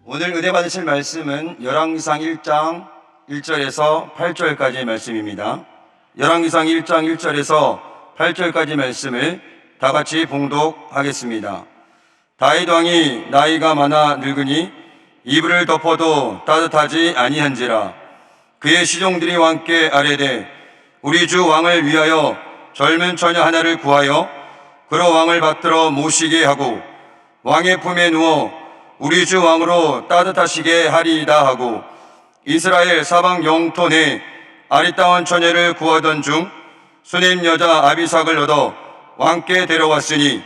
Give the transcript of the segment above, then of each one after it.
오늘 은혜 받으실 말씀은 열왕기상 1장 1절에서 8절까지의 말씀입니다. 열왕기상 1장 1절에서 8절까지 말씀을 다 같이 봉독하겠습니다. 다윗 왕이 나이가 많아 늙으니 이불을 덮어도 따뜻하지 아니한지라. 그의 시종들이 왕께 아뢰되 우리 주 왕을 위하여 젊은 처녀 하나를 구하여 그로 왕을 받들어 모시게 하고 왕의 품에 누워 우리 주 왕으로 따뜻하시게 하리이다 하고 이스라엘 사방 영토 내 아리따운 처녀를 구하던 중 수넴 여자 아비삭을 얻어 왕께 데려왔으니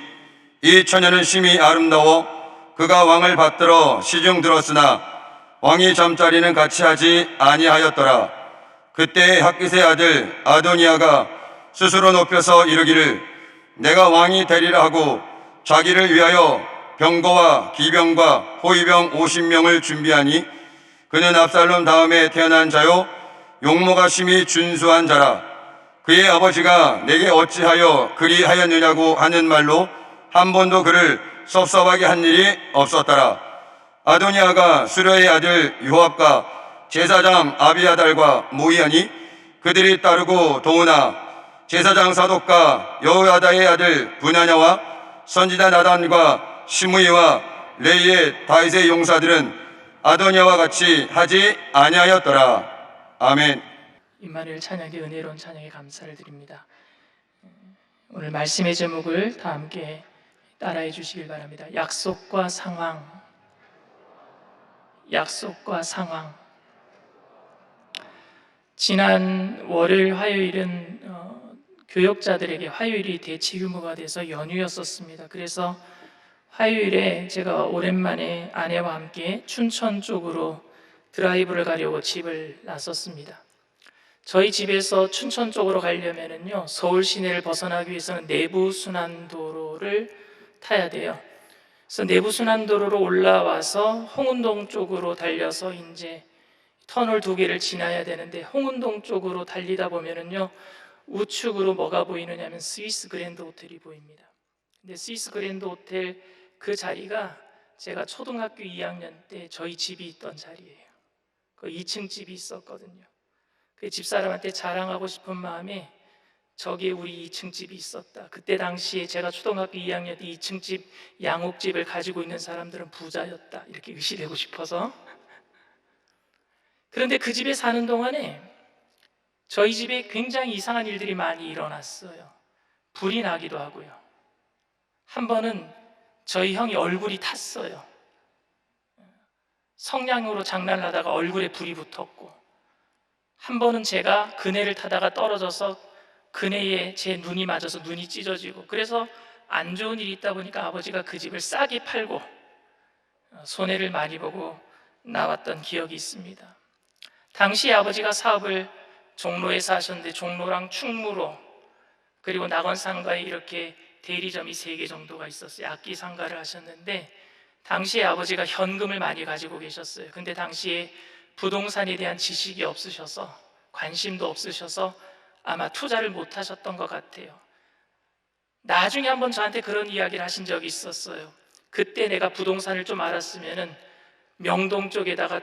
이 처녀는 심히 아름다워 그가 왕을 받들어 시중 들었으나 왕이 잠자리는 같이 하지 아니하였더라. 그때 핫깃의 아들 아도니아가 스스로 높여서 이르기를 내가 왕이 되리라 하고 자기를 위하여 병거와 기병과 호위병 50명을 준비하니 그는 압살롬 다음에 태어난 자요 용모가 심히 준수한 자라. 그의 아버지가 내게 어찌하여 그리하였느냐고 하는 말로 한 번도 그를 섭섭하게 한 일이 없었더라. 아도니아가 수려의 아들 요압과 제사장 아비아달과 모이하니 그들이 따르고 도우나 제사장 사독과 여호야다의 아들 브나냐와 선지자 나단과 시므이와 레이의 다윗의 용사들은 아도니아와 같이 하지 아니하였더라. 아멘. 임마누엘 찬양의 은혜로운 찬양에 감사를 드립니다. 오늘 말씀의 제목을 다 함께 따라해 주시길 바랍니다. 약속과 상황. 약속과 상황. 지난 월요일, 화요일은 교역자들에게 화요일이 대치 휴무가 돼서 연휴였었습니다. 그래서 화요일에 제가 오랜만에 아내와 함께 춘천 쪽으로 드라이브를 가려고 집을 나섰습니다. 저희 집에서 춘천 쪽으로 가려면은요, 서울 시내를 벗어나기 위해서는 내부순환도로를 타야 돼요. 그래서 내부순환도로로 올라와서 홍은동 쪽으로 달려서 이제 터널 2개를 지나야 되는데 홍은동 쪽으로 달리다 보면은요, 우측으로 뭐가 보이느냐 하면 스위스 그랜드 호텔이 보입니다. 근데 스위스 그랜드 호텔 그 자리가 제가 초등학교 2학년 때 저희 집이 있던 자리예요. 그 2층 집이 있었거든요. 그 집사람한테 자랑하고 싶은 마음에 저기에 우리 2층 집이 있었다. 그때 당시에 제가 초등학교 2학년 때 2층 집 양옥집을 가지고 있는 사람들은 부자였다. 이렇게 의시되고 싶어서. 그런데 그 집에 사는 동안에 저희 집에 굉장히 이상한 일들이 많이 일어났어요. 불이 나기도 하고요. 한 번은 저희 형이 얼굴이 탔어요. 성냥으로 장난을 하다가 얼굴에 불이 붙었고, 한 번은 제가 그네를 타다가 떨어져서 그네에 제 눈이 맞아서 눈이 찢어지고, 그래서 안 좋은 일이 있다 보니까 아버지가 그 집을 싸게 팔고 손해를 많이 보고 나왔던 기억이 있습니다. 당시 아버지가 사업을 종로에서 하셨는데 종로랑 충무로 그리고 낙원상가에 이렇게 대리점이 3개 정도가 있었어요. 악기 상가를 하셨는데 당시에 아버지가 현금을 많이 가지고 계셨어요. 근데 당시에 부동산에 대한 지식이 없으셔서 관심도 없으셔서 아마 투자를 못 하셨던 것 같아요. 나중에 한번 저한테 그런 이야기를 하신 적이 있었어요. 그때 내가 부동산을 좀 알았으면은 명동 쪽에다가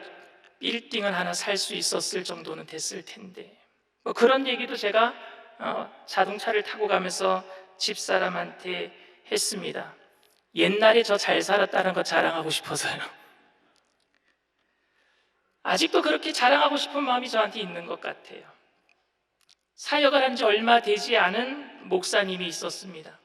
빌딩을 하나 살 수 있었을 정도는 됐을 텐데, 뭐 그런 얘기도 제가 자동차를 타고 가면서 집사람한테 했습니다. 옛날에 저 잘 살았다는 거 자랑하고 싶어서요. 아직도 그렇게 자랑하고 싶은 마음이 저한테 있는 것 같아요. 사역을 한 지 얼마 되지 않은 목사님이 있었습니다.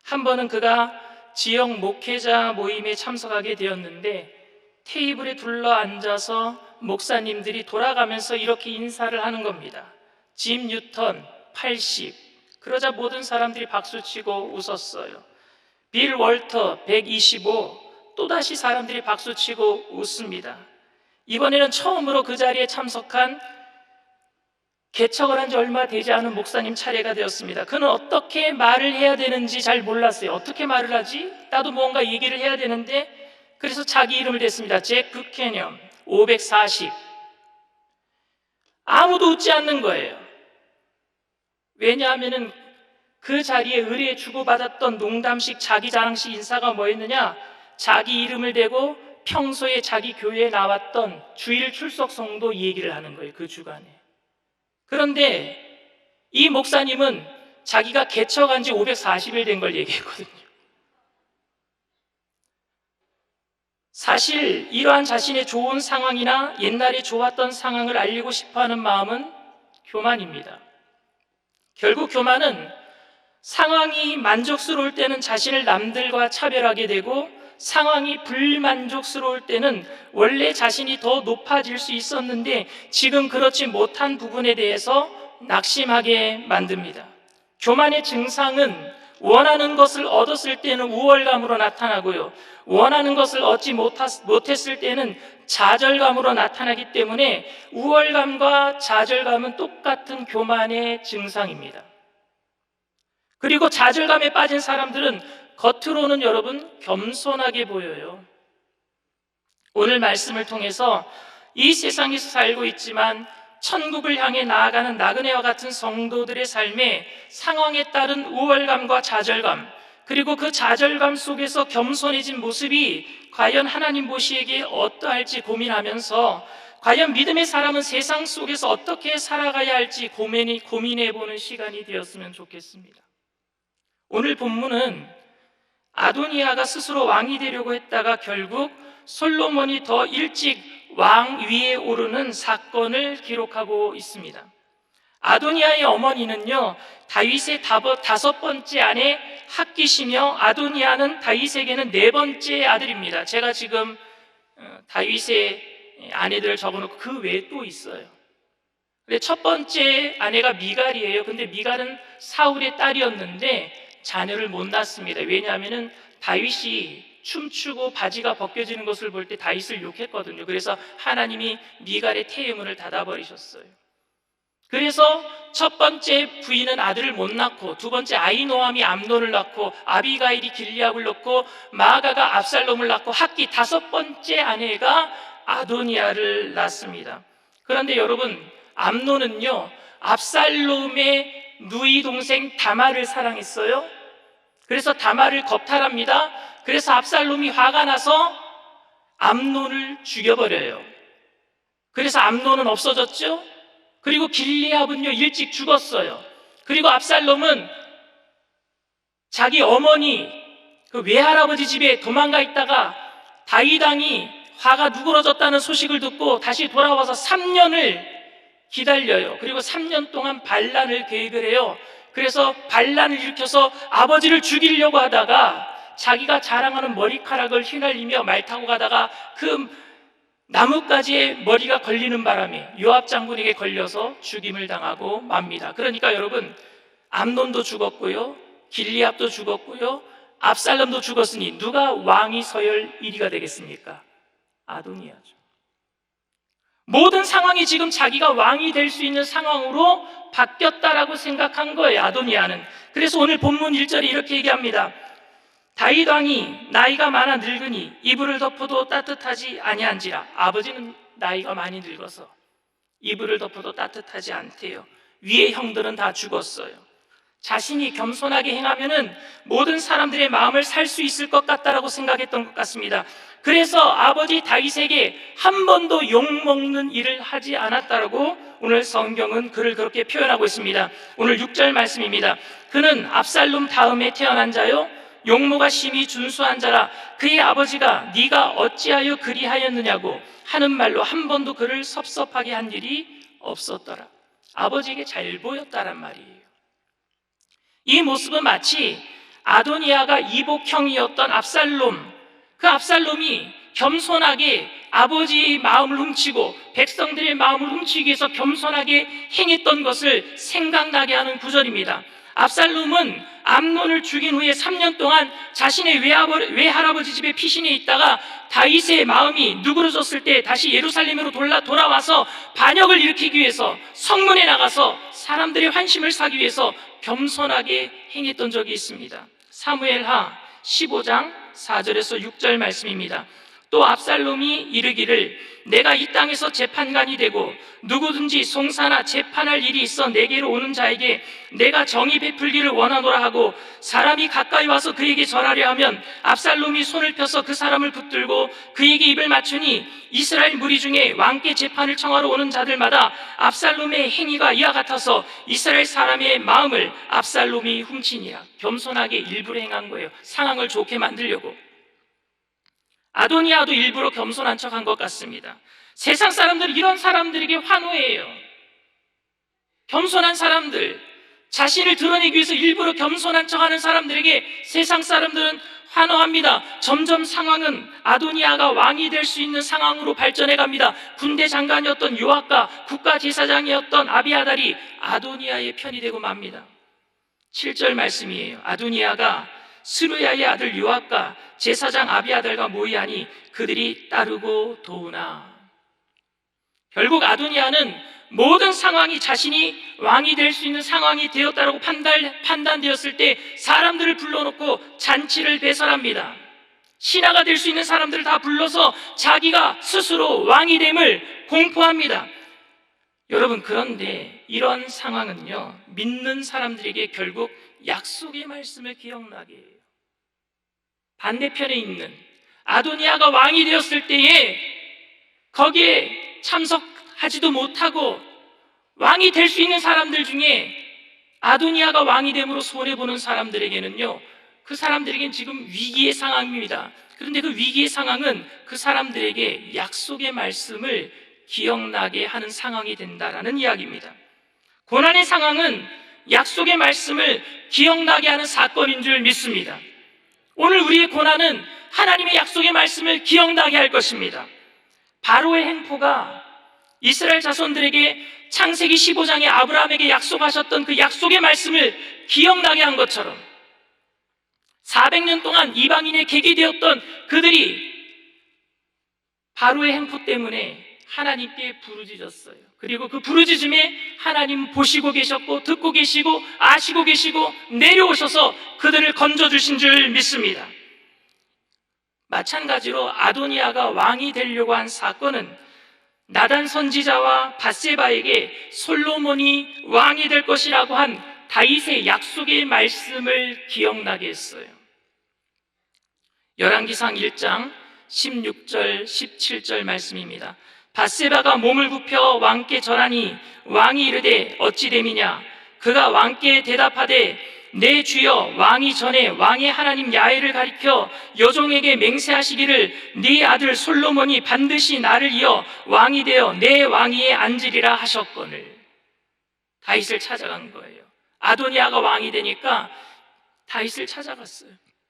한 번은 그가 지역 목회자 모임에 참석하게 되었는데 테이블에 둘러 앉아서 목사님들이 돌아가면서 이렇게 인사를 하는 겁니다. 짐 뉴턴 80. 그러자 모든 사람들이 박수치고 웃었어요. 빌 월터 125. 또다시 사람들이 박수치고 웃습니다. 이번에는 처음으로 그 자리에 참석한 개척을 한 지 얼마 되지 않은 목사님 차례가 되었습니다. 그는 어떻게 말을 해야 되는지 잘 몰랐어요. 어떻게 말을 하지? 나도 뭔가 얘기를 해야 되는데, 그래서 자기 이름을 댔습니다. 잭 뷰캐넌 540. 아무도 웃지 않는 거예요. 왜냐하면은 그 자리에 의뢰 주고받았던 농담식 자기 자랑식 인사가 뭐였느냐? 자기 이름을 대고 평소에 자기 교회에 나왔던 주일 출석 성도 이 얘기를 하는 거예요, 그 주간에. 그런데 이 목사님은 자기가 개척한 지 540일 된 걸 얘기했거든요. 사실 이러한 자신의 좋은 상황이나 옛날에 좋았던 상황을 알리고 싶어하는 마음은 교만입니다. 결국 교만은 상황이 만족스러울 때는 자신을 남들과 차별하게 되고, 상황이 불만족스러울 때는 원래 자신이 더 높아질 수 있었는데 지금 그렇지 못한 부분에 대해서 낙심하게 만듭니다. 교만의 증상은 원하는 것을 얻었을 때는 우월감으로 나타나고요, 원하는 것을 얻지 못했을 때는 좌절감으로 나타나기 때문에 우월감과 좌절감은 똑같은 교만의 증상입니다. 그리고 좌절감에 빠진 사람들은 겉으로는 여러분 겸손하게 보여요. 오늘 말씀을 통해서 이 세상에서 살고 있지만 천국을 향해 나아가는 나그네와 같은 성도들의 삶에 상황에 따른 우월감과 좌절감, 그리고 그 좌절감 속에서 겸손해진 모습이 과연 하나님 보시기에 어떠할지 고민하면서, 과연 믿음의 사람은 세상 속에서 어떻게 살아가야 할지 고민해보는 시간이 되었으면 좋겠습니다. 오늘 본문은 아도니아가 스스로 왕이 되려고 했다가 결국 솔로몬이 더 일찍 왕 위에 오르는 사건을 기록하고 있습니다. 아도니아의 어머니는요, 다윗의 5번째 아내 핫깃이며, 아도니아는 다윗에게는 4번째 아들입니다. 제가 지금 다윗의 아내들을 적어놓고 그 외에 또 있어요. 근데 첫 번째 아내가 미갈이에요. 근데 미갈은 사울의 딸이었는데 자녀를 못 낳습니다. 왜냐하면 다윗이 춤추고 바지가 벗겨지는 것을 볼 때 다윗을 욕했거든요. 그래서 하나님이 미갈의 태의문을 닫아버리셨어요. 그래서 첫 번째 부인은 아들을 못 낳고, 두 번째 아히노함이 암논을 낳고, 아비가일이 길리압을 낳고, 마아가가 압살롬을 낳고, 핫깃 5번째 아내가 아도니아를 낳습니다. 그런데 여러분, 암논은요, 압살롬의 누이 동생 다말을 사랑했어요. 그래서 다말을 겁탈합니다. 그래서 압살롬이 화가 나서 암논을 죽여버려요. 그래서 암논은 없어졌죠. 그리고 길리압은요, 일찍 죽었어요. 그리고 압살롬은 자기 어머니 그 외할아버지 집에 도망가 있다가 다윗 왕이 화가 누그러졌다는 소식을 듣고 다시 돌아와서 3년을 기다려요. 그리고 3년 동안 반란을 계획을 해요. 그래서 반란을 일으켜서 아버지를 죽이려고 하다가 자기가 자랑하는 머리카락을 휘날리며 말 타고 가다가 그 나뭇가지에 머리가 걸리는 바람에 요압 장군에게 걸려서 죽임을 당하고 맙니다. 그러니까 여러분, 암논도 죽었고요, 길리압도 죽었고요, 압살롬도 죽었으니 누가 왕이 서열 1위가 되겠습니까? 아도니아죠. 모든 상황이 지금 자기가 왕이 될 수 있는 상황으로 바뀌었다라고 생각한 거예요, 아도니아는. 그래서 오늘 본문 1절이 이렇게 얘기합니다. 다윗 왕이 나이가 많아 늙으니 이불을 덮어도 따뜻하지 아니한지라. 아버지는 나이가 많이 늙어서 이불을 덮어도 따뜻하지 않대요. 위의 형들은 다 죽었어요. 자신이 겸손하게 행하면은 모든 사람들의 마음을 살 수 있을 것 같다라고 생각했던 것 같습니다. 그래서 아버지 다윗에게 한 번도 욕먹는 일을 하지 않았다라고 오늘 성경은 그를 그렇게 표현하고 있습니다. 오늘 6절 말씀입니다. 그는 압살롬 다음에 태어난 자요, 용모가 심히 준수한 자라. 그의 아버지가 네가 어찌하여 그리하였느냐고 하는 말로 한 번도 그를 섭섭하게 한 일이 없었더라. 아버지에게 잘 보였다란 말이에요. 이 모습은 마치 아도니아가 이복형이었던 압살롬, 그 압살롬이 겸손하게 아버지의 마음을 훔치고 백성들의 마음을 훔치기 위해서 겸손하게 행했던 것을 생각나게 하는 구절입니다. 압살롬은 암논을 죽인 후에 3년 동안 자신의 외할아버지 집에 피신해 있다가 다윗의 마음이 누그러졌을 때 다시 예루살렘으로 돌아와서 반역을 일으키기 위해서 성문에 나가서 사람들의 환심을 사기 위해서 겸손하게 행했던 적이 있습니다. 사무엘하 15장 4절에서 6절 말씀입니다. 또 압살롬이 이르기를 내가 이 땅에서 재판관이 되고 누구든지 송사나 재판할 일이 있어 내게로 오는 자에게 내가 정의 베풀기를 원하노라 하고 사람이 가까이 와서 그에게 절하려 하면 압살롬이 손을 펴서 그 사람을 붙들고 그에게 입을 맞추니 이스라엘 무리 중에 왕께 재판을 청하러 오는 자들마다 압살롬의 행위가 이와 같아서 이스라엘 사람의 마음을 압살롬이 훔치니라. 겸손하게 일부러 행한 거예요. 상황을 좋게 만들려고. 아도니아도 일부러 겸손한 척한 것 같습니다. 세상 사람들은 이런 사람들에게 환호해요. 겸손한 사람들, 자신을 드러내기 위해서 일부러 겸손한 척하는 사람들에게 세상 사람들은 환호합니다. 점점 상황은 아도니아가 왕이 될 수 있는 상황으로 발전해 갑니다. 군대 장관이었던 요압과 국가제사장이었던 아비아달이 아도니아의 편이 되고 맙니다. 7절 말씀이에요. 아도니아가 스루야의 아들 요압과 제사장 아비아달과 모이하니 그들이 따르고 도우나. 결국 아도니아는 모든 상황이 자신이 왕이 될 수 있는 상황이 되었다라고 판단되었을 때 사람들을 불러놓고 잔치를 배설합니다. 신하가 될 수 있는 사람들을 다 불러서 자기가 스스로 왕이 됨을 공포합니다. 여러분, 그런데 이런 상황은요, 믿는 사람들에게 결국 약속의 말씀을 기억나게 해요. 반대편에 있는 아도니아가 왕이 되었을 때에 거기에 참석하지도 못하고 왕이 될 수 있는 사람들 중에 아도니아가 왕이 됨으로 손해보는 사람들에게는요, 그 사람들에게는 지금 위기의 상황입니다. 그런데 그 위기의 상황은 그 사람들에게 약속의 말씀을 기억나게 하는 상황이 된다라는 이야기입니다. 고난의 상황은 약속의 말씀을 기억나게 하는 사건인 줄 믿습니다. 오늘 우리의 고난은 하나님의 약속의 말씀을 기억나게 할 것입니다. 바로의 행포가 이스라엘 자손들에게 창세기 15장에 아브라함에게 약속하셨던 그 약속의 말씀을 기억나게 한 것처럼 400년 동안 이방인의 객이 되었던 그들이 바로의 행포 때문에 하나님께 부르짖었어요. 그리고 그 부르짖음에 하나님 보시고 계셨고 듣고 계시고 아시고 계시고 내려오셔서 그들을 건져주신 줄 믿습니다. 마찬가지로 아도니아가 왕이 되려고 한 사건은 나단 선지자와 밧세바에게 솔로몬이 왕이 될 것이라고 한 다윗의 약속의 말씀을 기억나게 했어요. 열왕기상 1장 16절 17절 말씀입니다. 밧세바가 몸을 굽혀 왕께 절하니 왕이 이르되 어찌 됨이냐. 그가 왕께 대답하되 내 주여 왕이 전에 왕의 하나님 야훼를 가리켜 여종에게 맹세하시기를 네 아들 솔로몬이 반드시 나를 이어 왕이 되어 내 왕위에 앉으리라 하셨거늘. 다윗을 찾아간 거예요. 아도니아가 왕이 되니까 다윗을 찾아갔어요.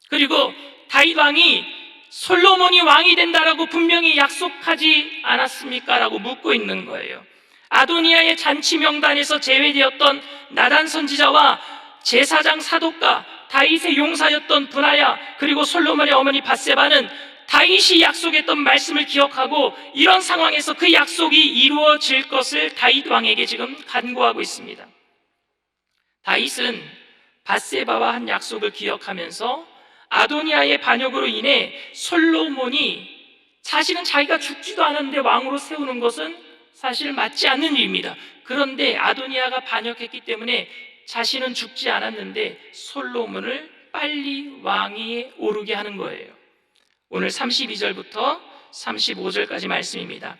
그리고 다윗 왕이 솔로몬이 왕이 된다라고 분명히 약속하지 않았습니까? 라고 묻고 있는 거예요. 아도니아의 잔치 명단에서 제외되었던 나단 선지자와 제사장 사독과 다윗의 용사였던 브나야 그리고 솔로몬의 어머니 밧세바는 다윗이 약속했던 말씀을 기억하고 이런 상황에서 그 약속이 이루어질 것을 다윗 왕에게 지금 간구하고 있습니다. 다윗은 밧세바와 한 약속을 기억하면서 아도니아의 반역으로 인해 솔로몬이 사실은 자기가 죽지도 않았는데 왕으로 세우는 것은 사실 맞지 않는 일입니다. 그런데 아도니아가 반역했기 때문에 자신은 죽지 않았는데 솔로몬을 빨리 왕위에 오르게 하는 거예요. 오늘 32절부터 35절까지 말씀입니다.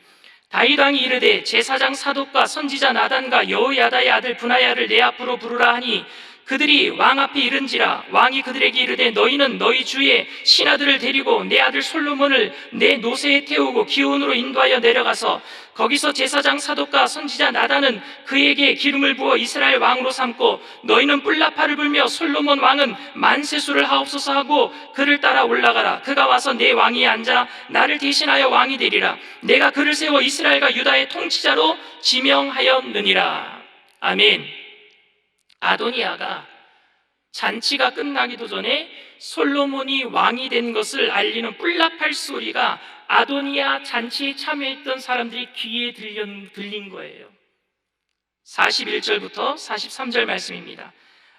다윗 왕이 이르되 제사장 사독과 선지자 나단과 여호야다의 아들 브나야를 내 앞으로 부르라 하니 그들이 왕 앞에 이른지라. 왕이 그들에게 이르되 너희는 너희 주의 신하들을 데리고 내 아들 솔로몬을 내 노새에 태우고 기온으로 인도하여 내려가서 거기서 제사장 사독과 선지자 나단은 그에게 기름을 부어 이스라엘 왕으로 삼고 너희는 뿔나팔을 불며 솔로몬 왕은 만세수를 하옵소서 하고 그를 따라 올라가라. 그가 와서 내 왕위에 앉아 나를 대신하여 왕이 되리라. 내가 그를 세워 이스라엘과 유다의 통치자로 지명하였느니라. 아멘. 아도니아가 잔치가 끝나기도 전에 솔로몬이 왕이 된 것을 알리는 뿔나팔 소리가 아도니아 잔치에 참여했던 사람들이 귀에 들린 거예요. 41절부터 43절 말씀입니다.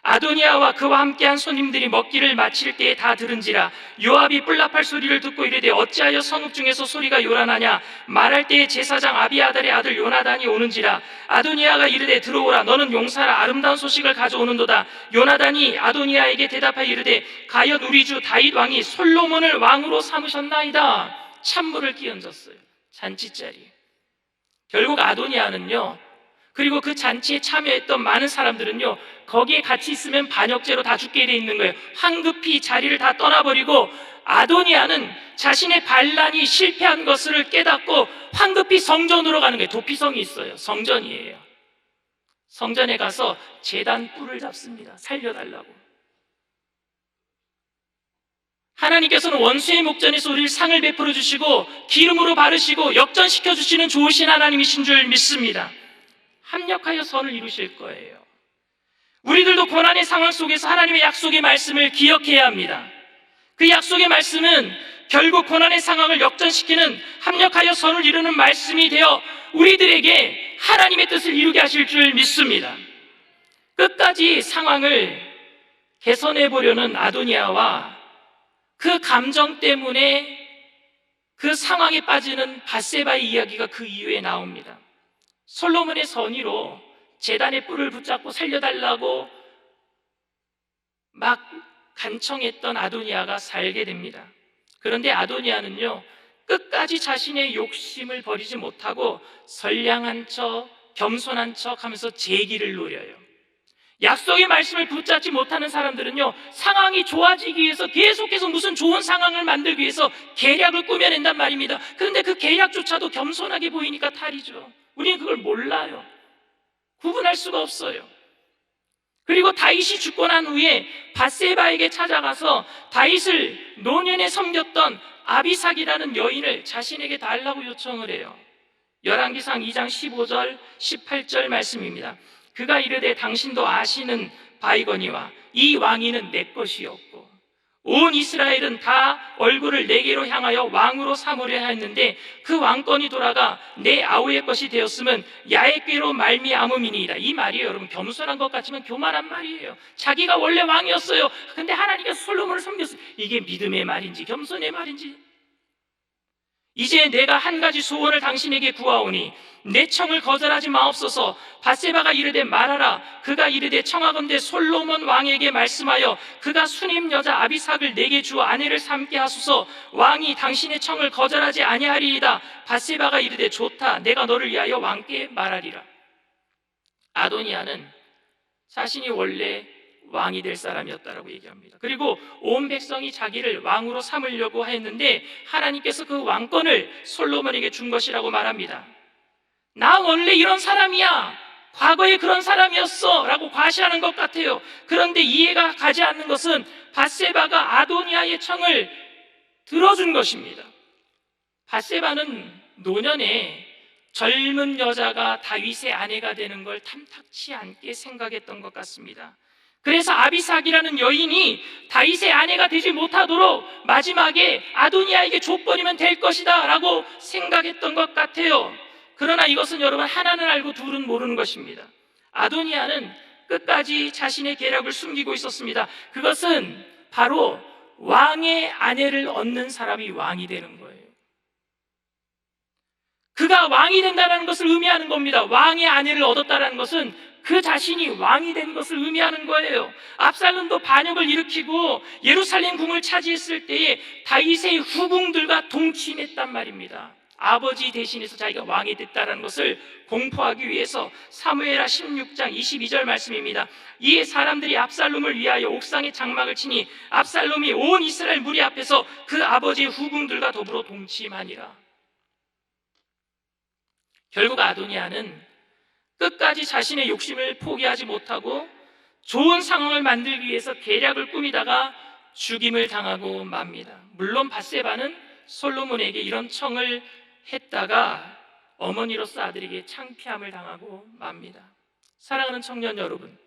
아도니아와 그와 함께한 손님들이 먹기를 마칠 때에 다 들은지라 요압이 뿔납할 소리를 듣고 이르되 어찌하여 성읍 중에서 소리가 요란하냐 말할 때에 제사장 아비아달의 아들 요나단이 오는지라 아도니아가 이르되 들어오라 너는 용사라 아름다운 소식을 가져오는도다. 요나단이 아도니아에게 대답하여 이르되 가연 우리 주 다윗 왕이 솔로몬을 왕으로 삼으셨나이다. 찬물을 끼얹었어요. 잔치자리. 결국 아도니아는요, 그리고 그 잔치에 참여했던 많은 사람들은요, 거기에 같이 있으면 반역죄로 다 죽게 돼 있는 거예요. 황급히 자리를 다 떠나버리고 아도니아는 자신의 반란이 실패한 것을 깨닫고 황급히 성전으로 가는 거예요. 도피성이 있어요. 성전이에요. 성전에 가서 제단 뿔을 잡습니다. 살려달라고. 하나님께서는 원수의 목전에서 우리를 상을 베풀어 주시고 기름으로 바르시고 역전시켜 주시는 좋으신 하나님이신 줄 믿습니다. 합력하여 선을 이루실 거예요. 우리들도 고난의 상황 속에서 하나님의 약속의 말씀을 기억해야 합니다. 그 약속의 말씀은 결국 고난의 상황을 역전시키는 합력하여 선을 이루는 말씀이 되어 우리들에게 하나님의 뜻을 이루게 하실 줄 믿습니다. 끝까지 상황을 개선해 보려는 아도니아와 그 감정 때문에 그 상황에 빠지는 밧세바의 이야기가 그 이후에 나옵니다. 솔로몬의 선의로 제단의 뿔을 붙잡고 살려달라고 막 간청했던 아도니아가 살게 됩니다. 그런데 아도니아는요, 끝까지 자신의 욕심을 버리지 못하고 선량한 척, 겸손한 척 하면서 재기를 노려요. 약속의 말씀을 붙잡지 못하는 사람들은요, 상황이 좋아지기 위해서 계속해서 무슨 좋은 상황을 만들기 위해서 계략을 꾸며낸단 말입니다. 그런데 그 계략조차도 겸손하게 보이니까 탈이죠. 우리는 그걸 몰라요. 구분할 수가 없어요. 그리고 다윗이 죽고 난 후에 밧세바에게 찾아가서 다윗을 노년에 섬겼던 아비삭이라는 여인을 자신에게 달라고 요청을 해요. 열왕기상 2장 15절 18절 말씀입니다. 그가 이르되 당신도 아시는 바이거니와 이 왕위는 내 것이었고 온 이스라엘은 다 얼굴을 내게로 향하여 왕으로 삼으려 했는데 그 왕권이 돌아가 내 아우의 것이 되었으면 야훼께로 말미암음이니이다. 이 말이에요. 여러분, 겸손한 것 같지만 교만한 말이에요. 자기가 원래 왕이었어요. 근데 하나님께서 솔로몬을 섬겼어요. 이게 믿음의 말인지 겸손의 말인지. 이제 내가 한 가지 소원을 당신에게 구하오니 내 청을 거절하지 마옵소서. 밧세바가 이르되 말하라. 그가 이르되 청하건대 솔로몬 왕에게 말씀하여 그가 수님 여자 아비삭을 내게 주어 아내를 삼게 하소서. 왕이 당신의 청을 거절하지 아니하리이다. 밧세바가 이르되 좋다. 내가 너를 위하여 왕께 말하리라. 아도니아는 자신이 원래 왕이 될 사람이었다라고 얘기합니다. 그리고 온 백성이 자기를 왕으로 삼으려고 했는데 하나님께서 그 왕권을 솔로몬에게 준 것이라고 말합니다. 나 원래 이런 사람이야, 과거에 그런 사람이었어 라고 과시하는 것 같아요. 그런데 이해가 가지 않는 것은 밧세바가 아도니아의 청을 들어준 것입니다. 밧세바는 노년에 젊은 여자가 다윗의 아내가 되는 걸 탐탁치 않게 생각했던 것 같습니다. 그래서 아비삭이라는 여인이 다윗의 아내가 되지 못하도록 마지막에 아도니아에게 족버리면 될 것이다 라고 생각했던 것 같아요. 그러나 이것은 여러분, 하나는 알고 둘은 모르는 것입니다. 아도니아는 끝까지 자신의 계략을 숨기고 있었습니다. 그것은 바로 왕의 아내를 얻는 사람이 왕이 되는 거예요. 그가 왕이 된다는 것을 의미하는 겁니다. 왕의 아내를 얻었다는 것은 그 자신이 왕이 된 것을 의미하는 거예요. 압살롬도 반역을 일으키고 예루살렘 궁을 차지했을 때에 다윗의 후궁들과 동침했단 말입니다. 아버지 대신해서 자기가 왕이 됐다는 것을 공포하기 위해서. 사무엘하 16장 22절 말씀입니다. 이에 사람들이 압살롬을 위하여 옥상에 장막을 치니 압살롬이 온 이스라엘 무리 앞에서 그 아버지의 후궁들과 더불어 동침하니라. 결국 아도니아는 끝까지 자신의 욕심을 포기하지 못하고 좋은 상황을 만들기 위해서 계략을 꾸미다가 죽임을 당하고 맙니다. 물론 밧세바는 솔로몬에게 이런 청을 했다가 어머니로서 아들에게 창피함을 당하고 맙니다. 사랑하는 청년 여러분,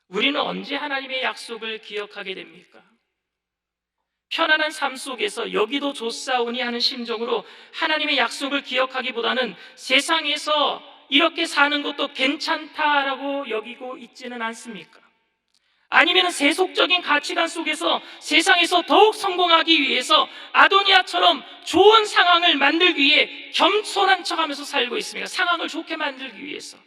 우리는 언제 하나님의 약속을 기억하게 됩니까? 편안한 삶 속에서 여기도 좋사오니 하는 심정으로 하나님의 약속을 기억하기보다는 세상에서 이렇게 사는 것도 괜찮다라고 여기고 있지는 않습니까? 아니면 세속적인 가치관 속에서 세상에서 더욱 성공하기 위해서 아도니아처럼 좋은 상황을 만들기 위해 겸손한 척하면서 살고 있습니까? 상황을 좋게 만들기 위해서.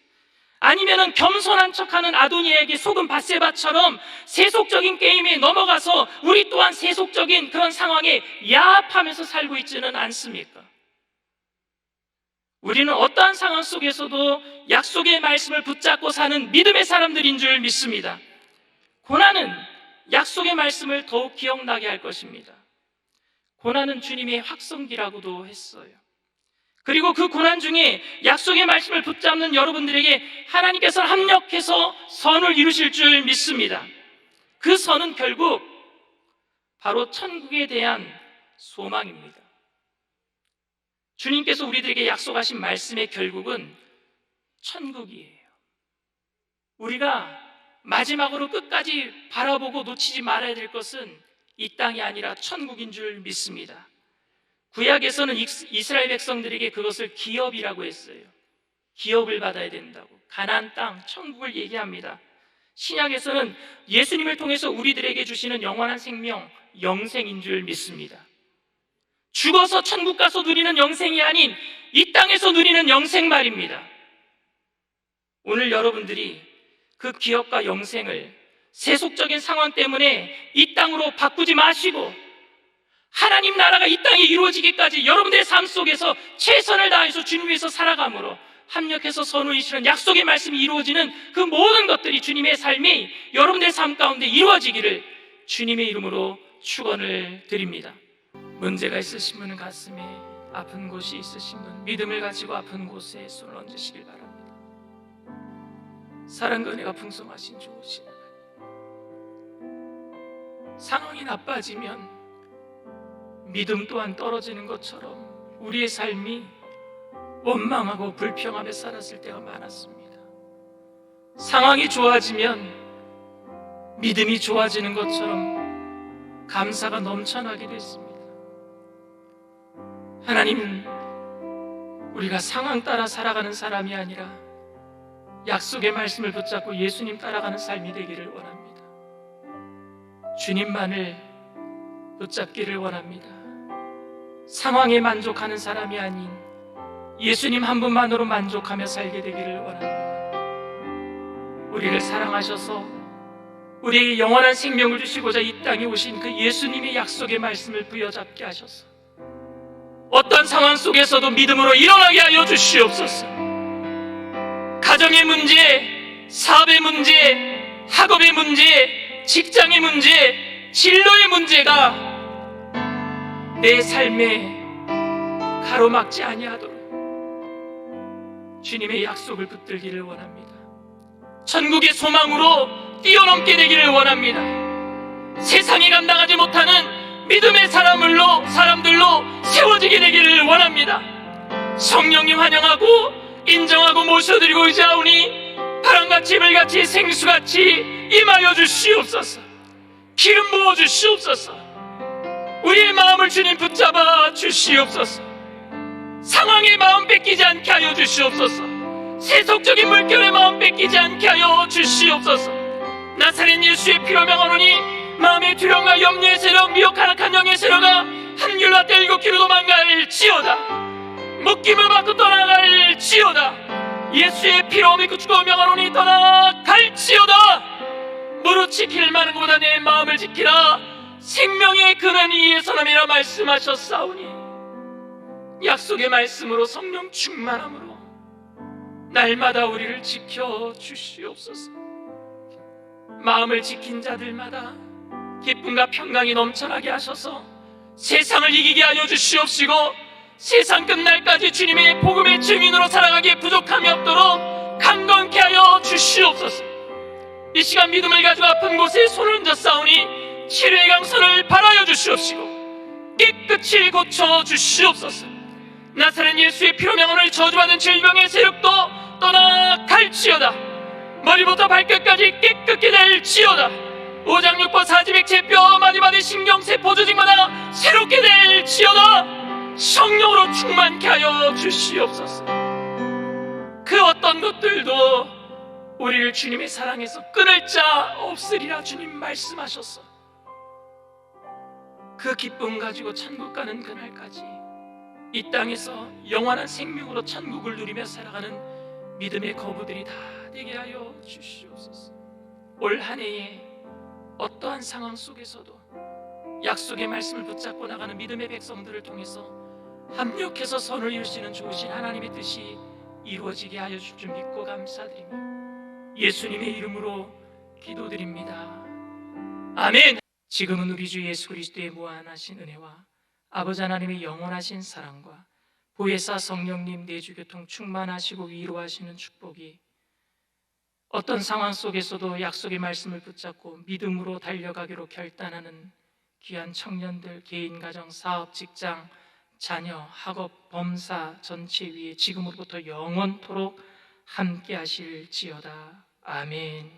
아니면은 겸손한 척하는 아도니아에게 속은 밧세바처럼 세속적인 게임에 넘어가서 우리 또한 세속적인 그런 상황에 야합하면서 살고 있지는 않습니까? 우리는 어떠한 상황 속에서도 약속의 말씀을 붙잡고 사는 믿음의 사람들인 줄 믿습니다. 고난은 약속의 말씀을 더욱 기억나게 할 것입니다. 고난은 주님의 확성기라고도 했어요. 그리고 그 고난 중에 약속의 말씀을 붙잡는 여러분들에게 하나님께서 합력해서 선을 이루실 줄 믿습니다. 그 선은 결국 바로 천국에 대한 소망입니다. 주님께서 우리들에게 약속하신 말씀의 결국은 천국이에요. 우리가 마지막으로 끝까지 바라보고 놓치지 말아야 될 것은 이 땅이 아니라 천국인 줄 믿습니다. 구약에서는 이스라엘 백성들에게 그것을 기업이라고 했어요. 기업을 받아야 된다고. 가나안 땅, 천국을 얘기합니다. 신약에서는 예수님을 통해서 우리들에게 주시는 영원한 생명, 영생인 줄 믿습니다. 죽어서 천국 가서 누리는 영생이 아닌 이 땅에서 누리는 영생 말입니다. 오늘 여러분들이 그 기업과 영생을 세속적인 상황 때문에 이 땅으로 바꾸지 마시고 하나님 나라가 이 땅에 이루어지기까지 여러분들의 삶 속에서 최선을 다해서 주님 위해서 살아감으로 합력해서 선우이시는 약속의 말씀이 이루어지는 그 모든 것들이 주님의 삶이 여러분들의 삶 가운데 이루어지기를 주님의 이름으로 축원을 드립니다. 문제가 있으신 분은 가슴에 아픈 곳이 있으신 분, 믿음을 가지고 아픈 곳에 손을 얹으시길 바랍니다. 사랑과 은혜가 풍성하신 좋으신 하나님, 상황이 나빠지면 믿음 또한 떨어지는 것처럼 우리의 삶이 원망하고 불평하며 살았을 때가 많았습니다. 상황이 좋아지면 믿음이 좋아지는 것처럼 감사가 넘쳐나기도 했습니다. 하나님, 우리가 상황 따라 살아가는 사람이 아니라 약속의 말씀을 붙잡고 예수님 따라가는 삶이 되기를 원합니다. 주님만을 붙잡기를 원합니다. 상황에 만족하는 사람이 아닌 예수님 한 분만으로 만족하며 살게 되기를 원합니다. 우리를 사랑하셔서 우리에게 영원한 생명을 주시고자 이 땅에 오신 그 예수님의 약속의 말씀을 부여잡게 하셔서 어떤 상황 속에서도 믿음으로 일어나게 하여 주시옵소서. 가정의 문제, 사업의 문제, 학업의 문제, 직장의 문제, 진로의 문제가 내 삶에 가로막지 아니하도록 주님의 약속을 붙들기를 원합니다. 천국의 소망으로 뛰어넘게 되기를 원합니다. 세상이 감당하지 못하는 믿음의 사람들로 세워지게 되기를 원합니다. 성령님 환영하고 인정하고 모셔드리고 의지하오니 바람같이 불같이 생수같이 임하여 주시옵소서. 기름 부어 주시옵소서. 우리의 마음을 주님 붙잡아 주시옵소서. 상황의 마음 뺏기지 않게 하여 주시옵소서. 세속적인 물결의 마음 뺏기지 않게 하여 주시옵소서. 나사렛 예수의 피로 명하노니 마음의 두려움과 염려의 세력, 미혹한 악한 영의 세력아 한길로 떼 일곱 길로 도망갈지어다. 묶임을 받고 떠나갈지어다. 예수의 피로 믿고 죽어 명하노니 떠나갈지어다. 무릇 지킬 만한 것보다 내 마음을 지키라. 생명의 근원 위에 서남이라 말씀하셨사오니 약속의 말씀으로 성령 충만함으로 날마다 우리를 지켜 주시옵소서. 마음을 지킨 자들마다 기쁨과 평강이 넘쳐나게 하셔서 세상을 이기게 하여 주시옵시고 세상 끝날까지 주님의 복음의 증인으로 살아가기에 부족함이 없도록 강건케 하여 주시옵소서. 이 시간 믿음을 가지고 아픈 곳에 손을 얹어 싸우니 치료의 강선을 발하여 주시옵시고 깨끗이 고쳐 주시옵소서. 나사렛 예수의 피로 명함을 저주받은 질병의 세력도 떠나갈지어다. 머리부터 발끝까지 깨끗게 될지어다. 오장육부 사지백체뼈 마디마디 신경세포 조직마다 새롭게 될지어다. 성령으로 충만케 하여 주시옵소서. 그 어떤 것들도 우리를 주님의 사랑에서 끊을 자 없으리라 주님 말씀하셨어. 그 기쁨 가지고 천국 가는 그날까지 이 땅에서 영원한 생명으로 천국을 누리며 살아가는 믿음의 거부들이 다 되게 하여 주시옵소서. 올 한 해에 어떠한 상황 속에서도 약속의 말씀을 붙잡고 나가는 믿음의 백성들을 통해서 합력해서 선을 이룰 수 있는 좋으신 하나님의 뜻이 이루어지게 하여 줄 줄 믿고 감사드리며 예수님의 이름으로 기도드립니다. 아멘. 지금은 우리 주 예수 그리스도의 무한하신 은혜와 아버지 하나님의 영원하신 사랑과 보혜사 성령님 내주교통 충만하시고 위로하시는 축복이 어떤 상황 속에서도 약속의 말씀을 붙잡고 믿음으로 달려가기로 결단하는 귀한 청년들, 개인, 가정, 사업, 직장, 자녀, 학업, 범사 전체 위에 지금으로부터 영원토록 함께 하실지어다. 아멘.